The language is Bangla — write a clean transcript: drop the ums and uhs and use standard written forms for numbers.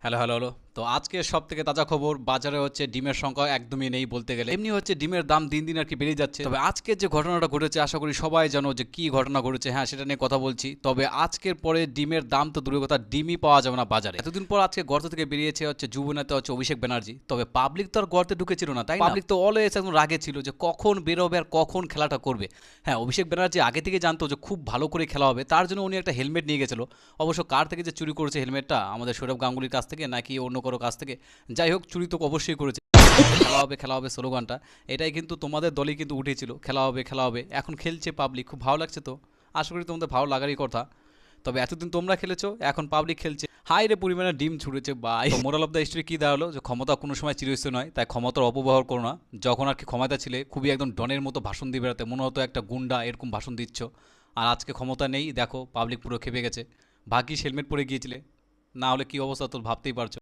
Hello, hello, hello. তো আজকে সবথেকে তাজা খবর, বাজারে হচ্ছে ডিমের সংখ্যা একদমই নেই বলতে গেলে। এমনি হচ্ছে ডিমের দাম দিন, দিন আরকি বেড়েই যাচ্ছে। তবে আজকের যে ঘটনাটা ঘটেছে আশা করি সবাই জানো যে কি ঘটনা ঘটেছে। হ্যাঁ, সেটা নিয়ে কথা বলছি। তবে আজকের পরে ডিমের দাম তো দূরের কথা, ডিমই পাওয়া যাবে না বাজারে। এতদিন পর আজকে গর্ত থেকে বেরিয়েছে হচ্ছে যুব নেতা হচ্ছে অভিষেক ব্যানার্জি। তবে পাবলিক তো আর গর্তে ঢুকেছিল না, তাই না? পাবলিক তো অলওয়েজ একদম রাগে ছিল যে কখন বের হবে আর কখন খেলাটা করবে। হ্যাঁ, অভিষেক ব্যানার্জি আগে থেকে জানতো যে খুব ভালো করে খেলা হবে। তার জন্য উনি একটা হেলমেট নিয়ে গেছিল। অবশ্য কার থেকে যে চুরি করেছে হেলমেটটা, আমাদের সৌরভ গাঙ্গুলির কাছ থেকে নাকি অন্য কারো কাছ থেকে, যাই হোক চুরি তো অবশ্যই করেছে। খেলা হবে স্লোগানটা, এটাই কিন্তু তোমাদের দলই কিন্তু উঠেছিল, খেলা হবে খেলা হবে। এখন খেলছে পাবলিক, খুব ভালো লাগছে। তো আশা করি তোমাদের ভালো লাগারই কথা। তবে এতদিন তোমরা খেলেছো, এখন পাবলিক খেলছে। হাই রে পরিমাণে ডিম ছুড়েছে ভাই। মোরাল অফ দ্য স্টোরি কি দাঁড়ালো, যে ক্ষমতা কোনো সময় চিরস্থায়ী নয়, তাই ক্ষমতার অপব্যবহার করো না। যখন আর কি ক্ষমতা ছিলে খুবই একদম ডনের মতো ভাষণ দিয়ে বেড়াতে, মনে হতো একটা গুন্ডা এরকম ভাষণ দিচ্ছ। আর আজকে ক্ষমতা নেই, দেখো পাবলিক পুরো খেপে গেছে। ভাগ্যিস হেলমেট পরে গিয়েছিলে, না হলে কি অবস্থা তোর ভাবতেই পারছো।